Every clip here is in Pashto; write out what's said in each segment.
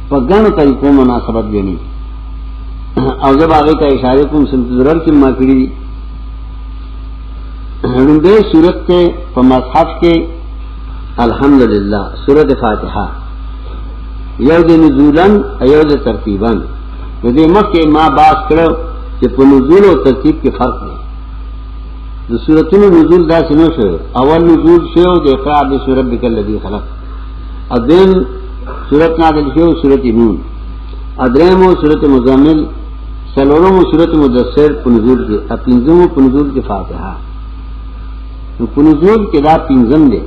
پگانو طریقوں مناسبت گنی او جب آگے کا اشارے کو سمت ضرور کی ماکڑی رنبے صورت کے مصحف کے الحمدللہ سورۃ فاتحہ یود نزولاً ایود ترتیباً یدی مکہ ما باس کرو کہ پا نزول و ترتیب کے فرق ہے دو سورتون نزول دا سنو شو اول نزول شو دے اقرأ بسم ربک الذی خلق ادین سورت نازل شو سورت نون ادرہمو سورت مزمل سلورمو سورت مدثر پا نزول کے اپنزمو پا نزول کے فاتحہ پا نزول کے دا پنزم دے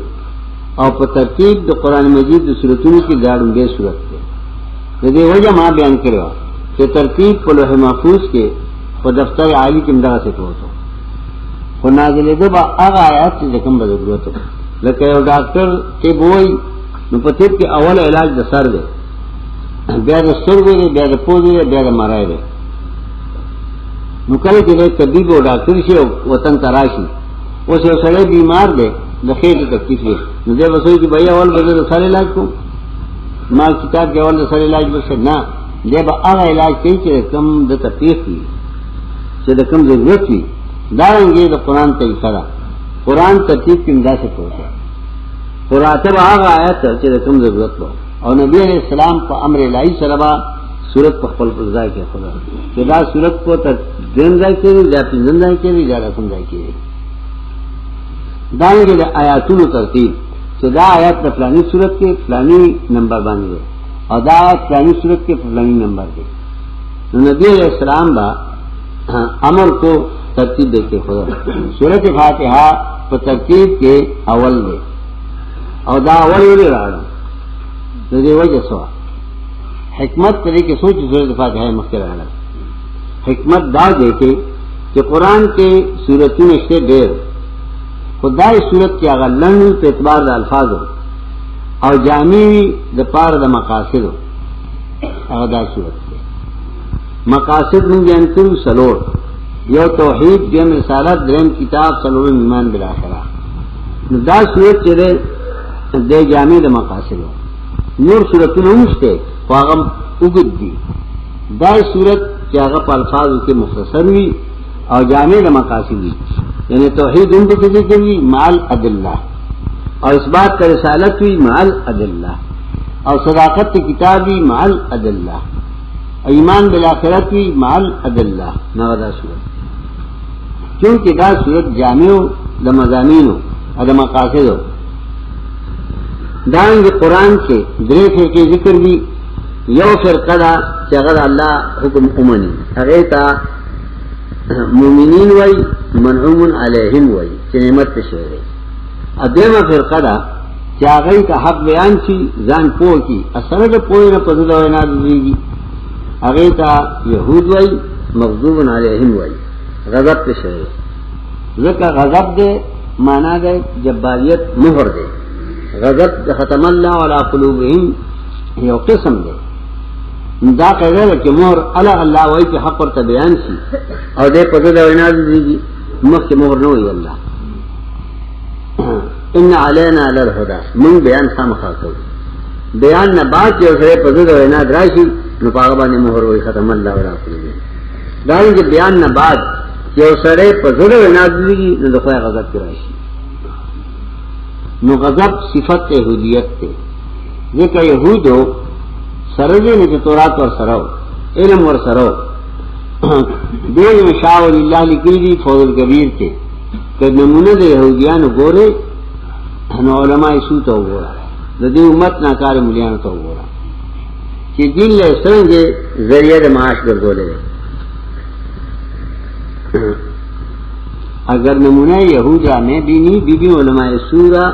اور پا ترتیب دا قرآن مجید دا سورتون کی دارن بے سورت دے دے وجہ ما بیان کروا کہ ترتیب پا لوح محفوظ کے پا دفتر عالی کی مدغا سے پہنچو خو نازل دے با اغا آیات سے زکم بزرگوتو لکہ یو ڈاکٹر کے بوئی نو پا طب کے اول علاج دا سر دے بیا دا سرگو دے بیا دا پوزو دے بیا دا مرائے دے نو کلے کہ دے طبیب و ڈاکٹر شی وطن تراشی اسے سڑے بیمار دے دخیر کی تکلیف ہے نو دے بسوئی کہ بھئی اول بزر سر علاج کو مال کتاب کے اول سر علاج بسر نا دے با اغا علاج کئی چے کم دا تکلیف ہوئی چے دا کم ضرورت ہوئی دارنگے دا قرآن طریقہ دا قرآن ترتیب کی امداد سے پہنچا قرآتب آغا آیت چے دا کم ضرورت لو اور نبی علیہ السلام پا امر الہی سربا سورت پا خپل پرزائی کے خدا چے دا سورت کو دن دائی کے دی دا پنزن دائی کے دی دا رسم دائی کے دی دانگے دا آیاتون ترتیب چے دا آیات دا فلانی صورت کے فلانی نمبر باندھے دے اور دا آیات فلانی صورت کے فلانی نمبر دے نبی علیہ السلام با امر کو ترتیب دے کے خدا سورت فاتحہ پا ترتیب کے اول دے اور دا اول ولی راڑا دے وجہ سوا حکمت کرے کہ سوچ سورت فاتحہ مخیر راڑا حکمت دا دے کے کہ قرآن کے سورتوں سے دیر خدای صورت کی اگر لنڈ پہ اعتبار دا الفاظ ہو اور جامعی دا پار دا مقاصد ہو اگر دا صورت کے مقاصد من جانتر سلور یو توحید دیم رسالت درم کتاب سلور ایمان بالآخرہ دا صورت چرے دے جامع دا مقاصد ہو نور صورتوں نمشتے فاغم اگد دی دا صورت کہ اگر پا الفاظ کے مختصر ہوئی اور جامع دا مقاصد ہوئی یعنی توحید ان کے ذکر ہوئی مال ادلہ اور اس بات کا رسالت ہوئی مال ادلہ اور صداقت کی کتاب ہوئی مال ادلہ ایمان بالآخرت ہوئی مال ادلہ نغدا صورت کیونکہ دا صورت جامع ہو دا مضامین ہو اور دا مقاصد ہو دائیں قرآن کے درے فرقے ذکر بھی یو فرقہ دا چغد اللہ حکم امنی اغیتا مومنین وی منعوم علیہم وی چنعمت شہر ادیمہ فرقہ دا چاگئی کا حق بیان چی زان پو کی اثرت پوئی نہ پزد و ناد دیگی اغیتا یہود وی مغضوب علیہم وی غضب شہر ذکر غضب دے مانا دے جباریت مہر دے غضب ختم اللہ علی قلوبہم یو قسم دے دا قیدہ ہے کہ مہر اللہ وی کے حق پر بیان سی اور دے پدد و اناد دیگی مخ مہر نوی اللہ ان علینا للہدا من بیان خامخا کرو بیان نہ بات جو سرے پدد و اناد راشی نپاغبان مہر وی ختم اللہ علی قلوبہم داریں کہ بیان نہ بات جو سرے پدد و اناد دیگی نو خواہ غضب کی راشی نو غضب صفت یہودیت تے ذکر یہودو سرزے نے کہ تورات ور سرو علم ور سرو دیو میں شاہ ولی اللہ لکلی دی فوض الکبیر تے کہ نمونہ دے یہودیان گورے نو علماء سوتا گورا دی امت ناکار ملیان تو گورا کہ دین لے سرنگے ذریعہ دے معاش گردو لے اگر نمونہ یہودہ میں بینی بی بی علماء سورا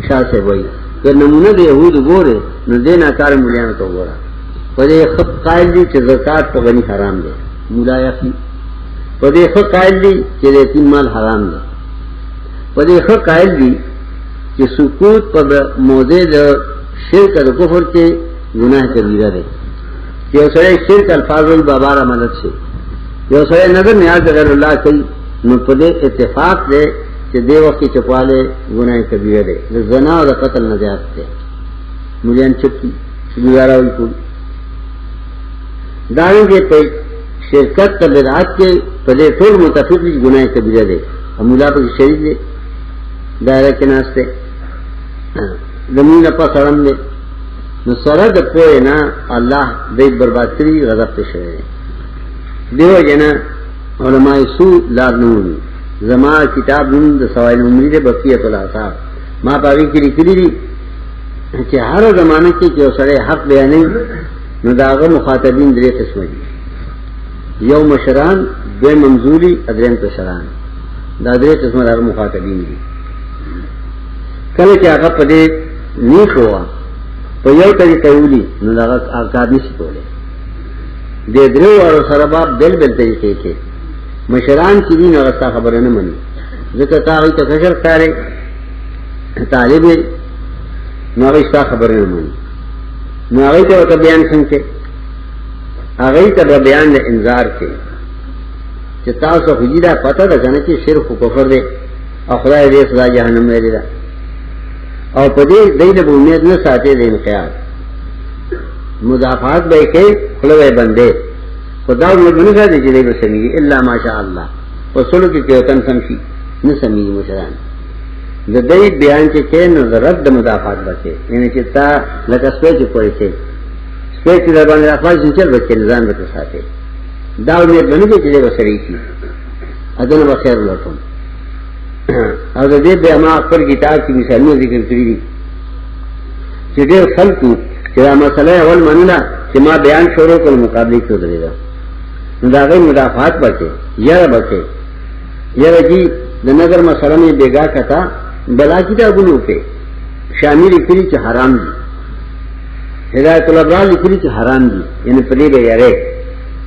شاہ سے وئی کہ نمونہ دے یہود گورے نو دے ناکار ملیان تو گورا پدے خط قائل دی کہ زکاة پا غنی حرام دے مولا یقی پدے خط قائل دی کہ یتیم مال حرام دے پدے خط قائل دی کہ سکوت پا موضع دا شرک دا کفر کے گناہ کبیرہ دے کہ اسرے شرک الفاظ البابارہ مدد سے کہ اسرے نظر نیاز غیر اللہ کئی نو پدے اتفاق دے کہ دے وقت کی چپوالے گناہ کبیرہ دے زنا و دا قتل نجات دے ملیان چپکی گزارا ہوئی کو داریں کے پہ شرکت تبدیلات کے پہلے ٹول متفق گناہ کبیرہ دے اور ملا پر شریک دے دائرہ کے ناستے زمین اپا سرم دے نو سرد پوئے نا اللہ دیکھ برباد کری غضب تشرے دیو جنا علماء سو لار نمونی زمان کتاب نمون دا سوائل عمری دے بقیت الاسار ما پاگی کری کری دی کہ ہر زمانہ کی کہ سڑے حق بیانی نو داغا مخاطبین درے قسم دی یو مشران دوی منظوری ادرین پشران دا درے قسم داغا مخاطبین دی کل کہ آقا پدے نیک ہوا پا یو طریقہ اولی نو داغا آقاب نسی کولے دے درو اور سرباب بل بل طریقے کے مشران کی دین اور استا خبر نہ منی ذکر تاغی تفشر کارے طالب ناغی استا خبر نہ منی ناغی تا بیان سنکے آغی تا بیان دا انذار کے چتاو سا خجیدہ پتہ دا کنا چی شرک و کفر دے اور خدای دے صدا جہنم میں دے دا اور پدے دیل بومید نہ ساتے دے انقیاد مدافعات بے کے خلوے بندے خدا بنی کا دے چلے بسمیگی اللہ ماشاء اللہ وصولو کی کیوتن سمشی نہ سمیگی مشران دا دی بیان چکے نو دا رد مدافعات بچے یعنی چتا لکا سپیچ پوئے چھے سپیچ در باندر افواج سنچل بچے نظام بتا ساتے دا امید بنی کے چلے بسری کی ادن بخیر لٹھوں اور دا دی بیاما اکبر کتاب کی مثالوں ذکر کری دی چکے خلقو چرا مسئلہ اول منلا کہ ما بیان شروع کر مقابلے کیوں درے گا داغی مدافعات بچے یر بچے یر جی دا نگر مسئلہ میں بیگا کتا بلا کتابوں پہ شامی لکھری چھ حرام دی ہدایت الابرار لکھری چھ حرام دی یعنی پلے بے یارے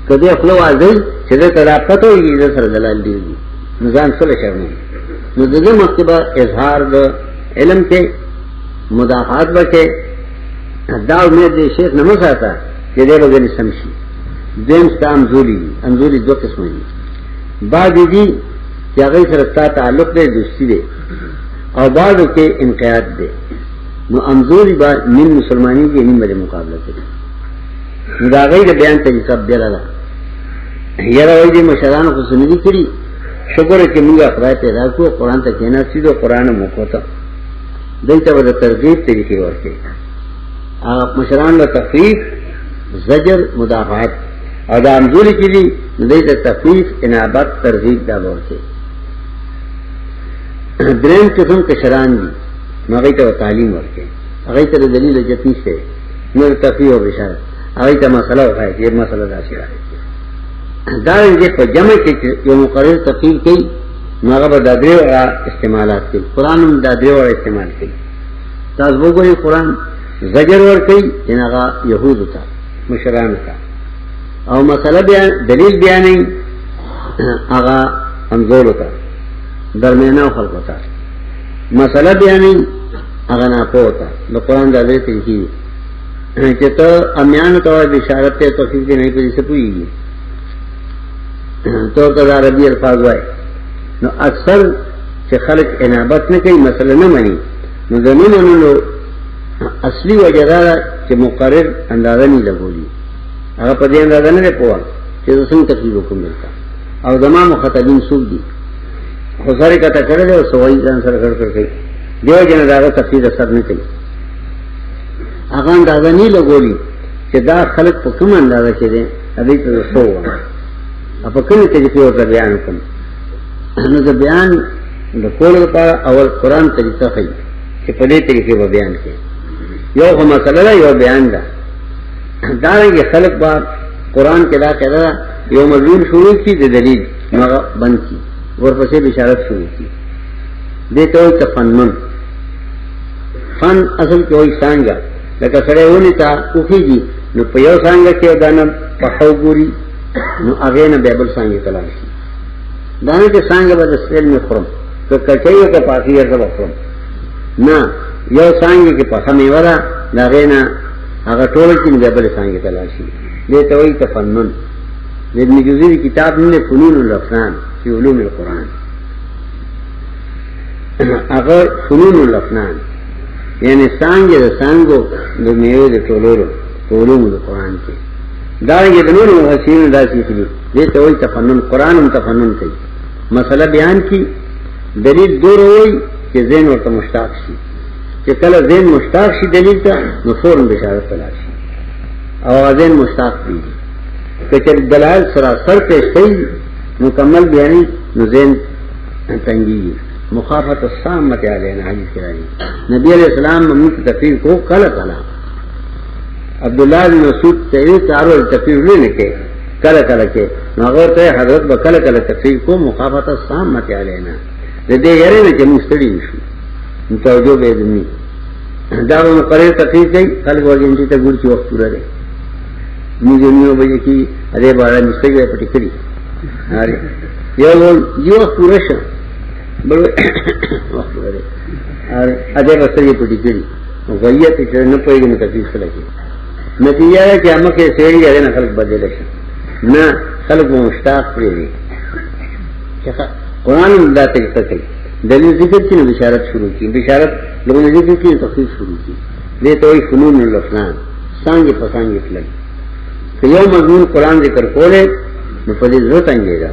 کدے اخلو آزل چھدے تلاقت ہوئی ادھر سر دلال دیوگی نظام صلح شرمی نظر مکتبہ اظہار دا علم کے مدافعات بچے دا امید دے شیخ نمس آتا کہ دے بغیر سمشی دین ستا انزولی دو قسم دی بعد دی کہ اگئی سرستا تعلق دے دوستی دے اور بعد کے انقیاد دے نو انزولی بعد نیم مسلمانی کی نیم بڑے مقابلہ کرے نو دا اگئی دا بیان طریقہ بیلا دا یرا وی دی مشران کو سندی کری شکر ہے کہ منگا خدای پیدا کو قرآن تک کہنا سیدھو قرآن موقوتا دیتا بدا ترغیب طریقے ورکے مشران و تخفیف زجر مدافعات اور دا انزولی کی لی دیتا تخفیف انابت ترغیب دا ورکے درین قسم کشران دی مغیتا و تعلیم ورکے اغیتا دلیل جتنی سے نور تخفیف و بشارت اغیتا مسئلہ اخائے یہ مسئلہ دا سیرہ دارن جے پر جمع کے جو مقرر تفصیل کی مغب دادرے والا استعمالات کی قرآن دادرے والا استعمال کی تازبو کو یہ قرآن زجر ور کئی جنگا یہود تا مشران تا اور مسئلہ بیان دلیل بیانی آغا انزول تا درمیانہ خلق تا مسئلہ بیانی آغا ناپو تا دا قرآن دادرے تنکی چتا امیان تو بشارت تے توفیق دے نہیں پر جسے پوئی گی تو قضا ربی الفاظ وائے نو اکثر چه خلق انابت نہ کئی مسئلہ نہ منی نو زمین انہوں اصلی وجہ دارا چه مقرر اندازہ نہیں لگولی اگر پدی اندازہ نہ پوا چه رسن تقریب حکم ملتا اور زمان مخاطبین سوک دی خساری کتا کرده اور سوائی جان سر کر کر کئی دیو جن دارا تقریب اثر نہ کئی اگر اندازہ نہیں لگولی چه دا خلق پا کم اندازہ چه دیں ابھی تو سو ہوا اپا کمی طریقے ہوتا بیان کم نو دا بیان دا کول پارا اول قرآن طریقہ خی کہ پدے طریقے وہ بیان کے یو خو مسئلہ دا یو بیان دا دارنگی خلق بار قرآن کے دا کہہ دا یو مضمون شروع کی دا دلیل مغا بند کی ورپسے بشارت شروع کی دیتا ہوئی تا فن من فن اصل کی ہوئی سانگا لکا سڑے ہونی تا اخی جی نو پیو سانگا کیو دانا پخو گوری نو اغین بیبل سانگی تلاشی دانا کے سانگا با دسفیل میں خورم تو کچھئیو کا پاکی ارزب خورم نا یو سانگی کے پخا میورا داغینا اگا طولکی نو بیبل سانگی تلاشی دیتا ہوئی تفنن ابن جوزی کتاب نے فنون الافنان فی علوم القرآن اگر فنون الافنان یعنی سانګه د سانګو د میوه د ټولو د قران کې دا یې د نور مفسرین داسې کړي دې ته وایي تفنن قران هم تفنن کوي مسله بیان کی دلیل دور وایي چې ذهن ورته مشتاق شي چې کله ذهن مشتاق شي دلیل ته نو فورا بشارت تلاش شي او ذهن مشتاق دی کچر دلائل سراسر پیش کئی مکمل بیانی نو ذہن تنگی مخافت السامت علینا حدیث کرانی نبی علیہ السلام ممنوع کی تفسیر کو کلا عبداللہ بن مسعود تحریر تعارض تفسیر لینے کے کلا کے ناغور تے حضرت با کلا تفسیر کو مخافت السامت علینا دے یرے نے کہ مستری وشو متوجہ بیدنی دا مقرر تفسیر کئی خلق وگنٹی تا گوڑ چی وقت پورا دے مجھے نیو بجے کی ادے بارہ مستقی بے پٹی کری یہ وقت پورا شا بڑے وقت پورا دے ادے بستگی پٹی کری غیت چرے نپوئی گی متفیز خلقی نتیجہ ہے کہ امک سیڑی ادے نا خلق بدے لشا نا خلق مشتاق پڑے دی قرآن مدہ طریقہ کئی دلیل ذکر کی نا بشارت شروع کی بشارت لوگوں نے ذکر کی تخصیص شروع کی دے توئی فنون الافنان سانگی پسانگی فلگی کہ یو مضمون قرآن ذکر کولے نو پدی ضرورت انگے گا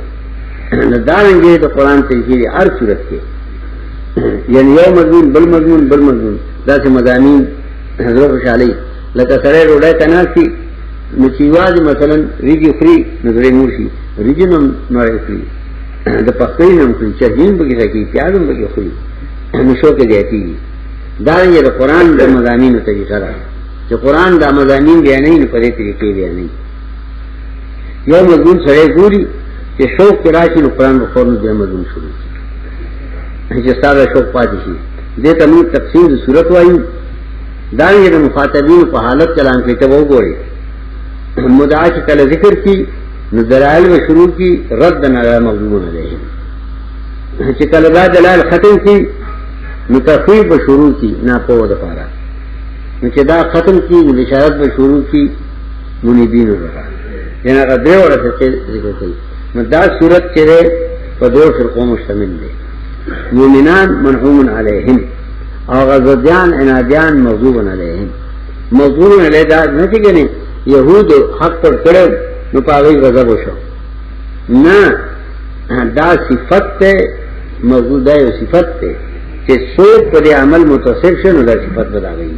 ندار انگے تو قرآن تذکیر ہر صورت کے یعنی یو مضمون بل مضمون دا سے مضامین حضرت خوشحالی لکا سرے روڑے تناس کی نچیواز مثلا ریجی فری نظر نورشی ریجی نوڑے فری دا پختری نم فری چرجین بکی سکی پیازم بکی فری نشو کے دیتی دارنگے دا قرآن دا مضامین تذکر رہا جو قرآن دا مضامین بیا نہیں نو پدے طریقے بیا نہیں یو مضمون سرے گوری کہ شوق کے راشی نو قرآن بخور نو بیا مضمون شروع کی جو سادہ شوق پاتی شی دیتا مجھے تقسیم صورت وائی دارنگے دا مخاطبین پا حالت کلام کے تب وہ گوڑے مدعا کی کل ذکر کی نو دلائل و شروع کی رد نالا مغضوبون علیہم چکل دا دلائل ختم کی نو تخویب و شروع کی ناپو دفارا نو دا ختم کی بشارت و شروع کی منیبین الرحا یعنی اگر دے اور ایسے ذکر کی نو دا صورت چرے پا دو فرقوں مشتمل دے مومنان منحوم علیہم اور غزدیان انادیان مغضوب علیہم مغضوب علیہ دا نتی کہ نہیں یہود حق پر کرے نو پاگئی غضب شو نا دا صفت تے مغضوب دا صفت تے کہ سوچ پر عمل متصر شنو دا صفت بدا گئی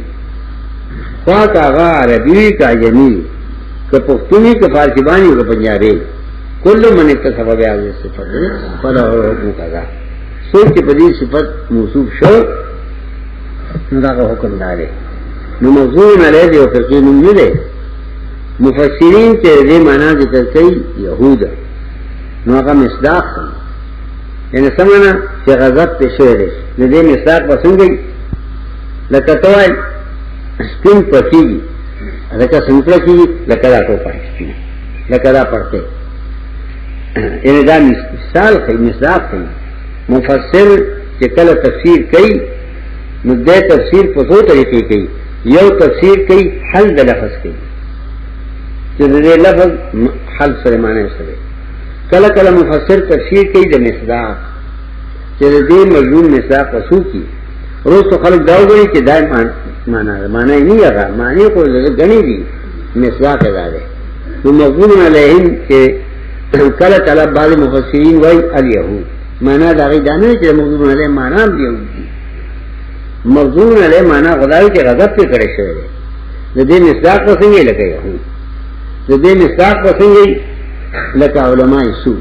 خواہ کا آغا عربی کا جمیل کہ پختونی کا فارسیبانی کا پنجابی کل من اکتصف بیاض صفت فلا حکم کا گا سوچ کی پدی صفت موصوف شو ندا کا حکم دارے نو موضوع علیہ دے وفرقی نمی دے مفسرین کے دے مانا ذکر کئی یہود نو آقا مصداق سن یعنی سمانا کہ غضب پیشوئے دے دے مصداق پسند گئی لکتوائی سپین پسیگی لکا سنکڑا کی لکا دا ٹوپا سپین لکا دا پڑھتے یعنی دا مثال خی مصداق خی مفسر چکل تفسیر کئی نو دے تفسیر پسو طریقے کئی یو تفسیر کئی حل دا لفظ کئی جو دے لفظ حل سرمانے سرے کل کل مفسر تفسیر کئی دا مصداق جو دے مجمون مصداق پسو کی روز تو خلق داو گئی کہ دائم مانا ہی نہیں آگا معنی کو گنی دی مصداق ادارے تو مغضوب علیہم کہ کل طلب بعض مفسرین وی الیہود مانا داغی دانے کہ مغضوب علیہ مانا بیہود دی مغضوب علیہ مانا خداوی کے غضب پہ کرے شہرے لدے مصداق پسنگے لکا یہود لدے مصداق پسنگے لکا علماء سو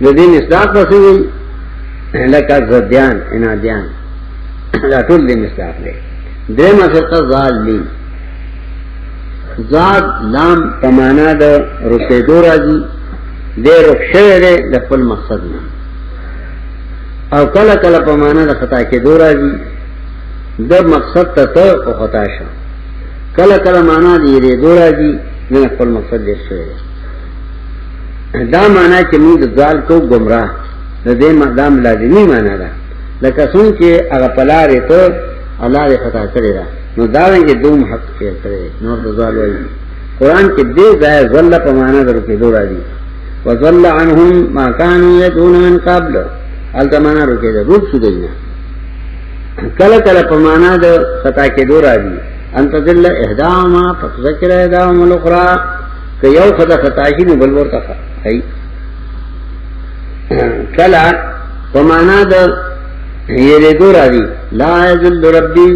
لدے مصداق پسنگے لکا زدیان انادیان لا ټول دې مصداق دی دیمه فرقه ظالمین ذات لام پمانا د رکه دو راځي د رخصه ده د خپل مقصد نه او کله کله پمانا د خطا کې دو راځي د مقصد ته او خطا شه کله کله معنا دی دو راځي د خپل مقصد دې شه دا معنا چې موږ ځال کو گمراه د دې مقدام لازمی معنا ده لکه څنګه چې هغه پلارې ته الله دې خطا کړی دا نو دا رنګه دوم حق شیر کړی نو د ځوال وایي قران کې دې ځای ظل په معنا درو کې دوه راځي وظل عنهم ما كانوا يدعون من قبل التمانا رکے دا روب شو دینا کله کله په معنا د خطا کې دور راځي انت ذل اهداما فتذكر اهداما الاخرى که یو خطا شي نو بل ورته کوي کله په معنا د یې دور راځي لا یذل ربي